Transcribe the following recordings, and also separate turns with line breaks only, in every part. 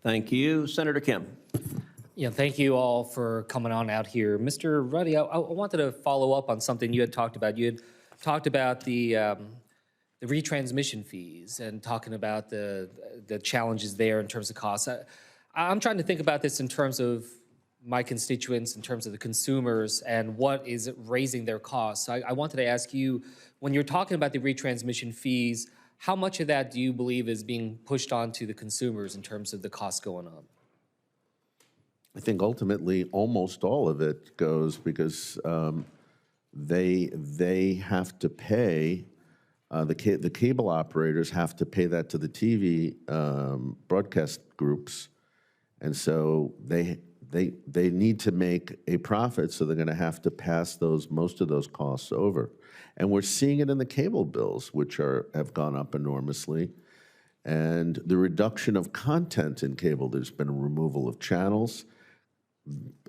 Thank you. Senator Kim.
Yeah, thank you all for coming on out here. Mr. Ruddy, I wanted to follow up on something you had talked about. You had talked about the retransmission fees and talking about the challenges there in terms of costs. I'm trying to think about this in terms of my constituents, in terms of the consumers, and what is raising their costs. I wanted to ask you, when you're talking about the retransmission fees, how much of that do you believe is being pushed onto the consumers in terms of the costs going up?
I think ultimately almost all of it goes because they have to pay, the cable operators have to pay that to the TV broadcast groups, and so they need to make a profit, so they're going to have to pass most of those costs over. And we're seeing it in the cable bills, which have gone up enormously. And the reduction of content in cable, there's been a removal of channels.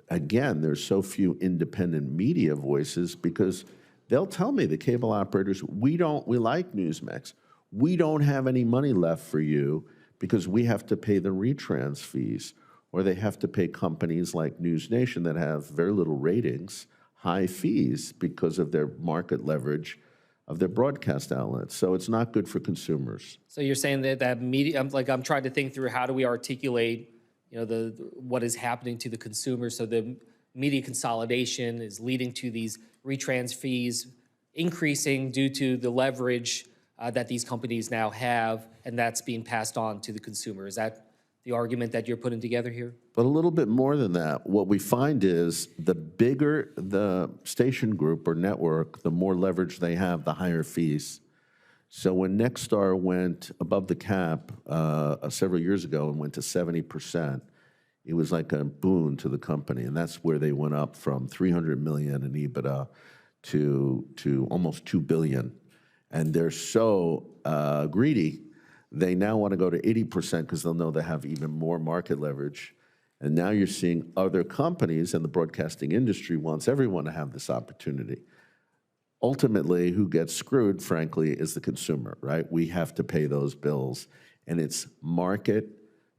Again, there's so few independent media voices because they'll tell me, the cable operators, we like Newsmax. We don't have any money left for you because we have to pay the retrans fees, or they have to pay companies like NewsNation that have very little ratings high fees because of their market leverage of their broadcast outlets. So it's not good for consumers.
So you're saying that media, I'm trying to think through how do we articulate, what is happening to the consumer. So the media consolidation is leading to these retrans fees increasing due to the leverage that these companies now have, and that's being passed on to the consumer. Is that the argument that you're putting together here?
But a little bit more than that. What we find is the bigger the station group or network, the more leverage they have, the higher fees. So when Nexstar went above the cap several years ago and went to 70%, it was like a boon to the company, and that's where they went up from $300 million in EBITDA to almost $2 billion. And they're so greedy, they now want to go to 80% because they'll know they have even more market leverage. And now you're seeing other companies, and the broadcasting industry wants everyone to have this opportunity. Ultimately, who gets screwed, frankly, is the consumer, right? We have to pay those bills, and it's market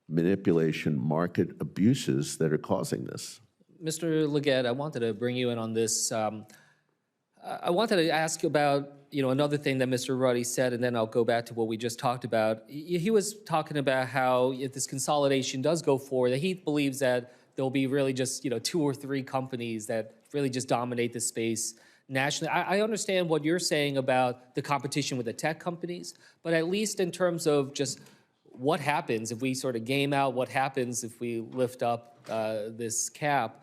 manipulation, market abuses that are causing this.
Mr. Leggett, I wanted to bring you in on this. I wanted to ask you about another thing that Mr. Ruddy said, and then I'll go back to what we just talked about. He was talking about how if this consolidation does go forward, that he believes that there'll be really just 2 or 3 companies that really just dominate the space nationally. I understand what you're saying about the competition with the tech companies, but at least in terms of just what happens if we sort of game out, what happens if we lift up this cap,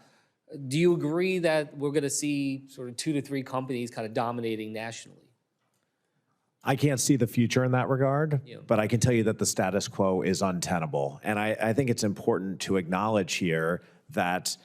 do you agree that we're going to see sort of 2 to 3 companies kind of dominating nationally?
I can't see the future in that regard,
Yeah.
but I can tell you that the status quo is untenable. And I think it's important to acknowledge here that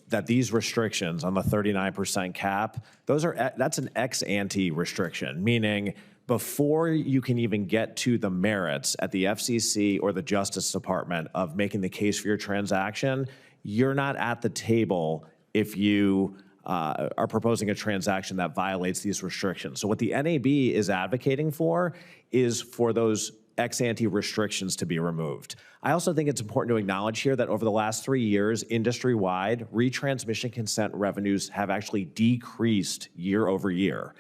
that these restrictions on the 39% cap, that's an ex-ante restriction, meaning before you can even get to the merits at the FCC or the Justice Department of making the case for your transaction, you're not at the table if you are proposing a transaction that violates these restrictions. So what the NAB is advocating for is for those ex-ante restrictions to be removed. I also think it's important to acknowledge here that over the last 3 years, industry-wide, retransmission consent revenues have actually decreased year over year.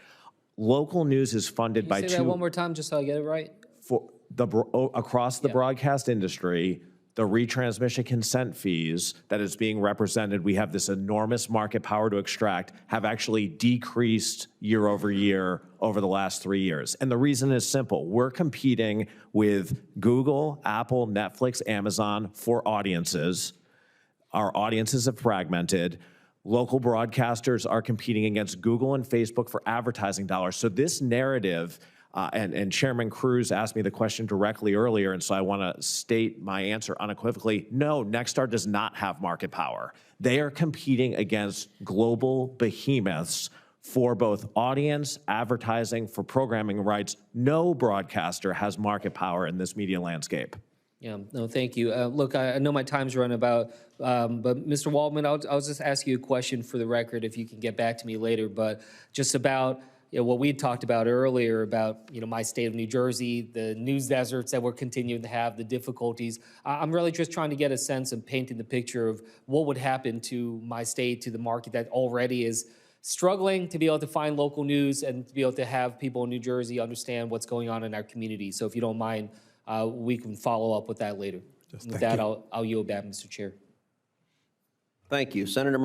Local news is funded by
Can you say that one more time just so I get it right?
Across the broadcast industry, the retransmission consent fees that is being represented, we have this enormous market power to extract, have actually decreased year over year over the last 3 years. And the reason is simple. We're competing with Google, Apple, Netflix, Amazon for audiences. Our audiences have fragmented. Local broadcasters are competing against Google and Facebook for advertising dollars. So this narrative, and Chairman Cruz asked me the question directly earlier, and so I want to state my answer unequivocally. No, Nexstar does not have market power. They are competing against global behemoths for both audience, advertising, for programming rights. No broadcaster has market power in this media landscape.
Yeah, no, thank you. Look, I know my time's run about, but Mr. Waldman, I'll just ask you a question for the record if you can get back to me later, but just about what we talked about earlier about, my state of New Jersey, the news deserts that we're continuing to have, the difficulties. I'm really just trying to get a sense of painting the picture of what would happen to my state, to the market that already is struggling to be able to find local news and to be able to have people in New Jersey understand what's going on in our community. So if you don't mind, we can follow up with that later. With that, I'll yield back, Mr. Chair.
Thank you. Senator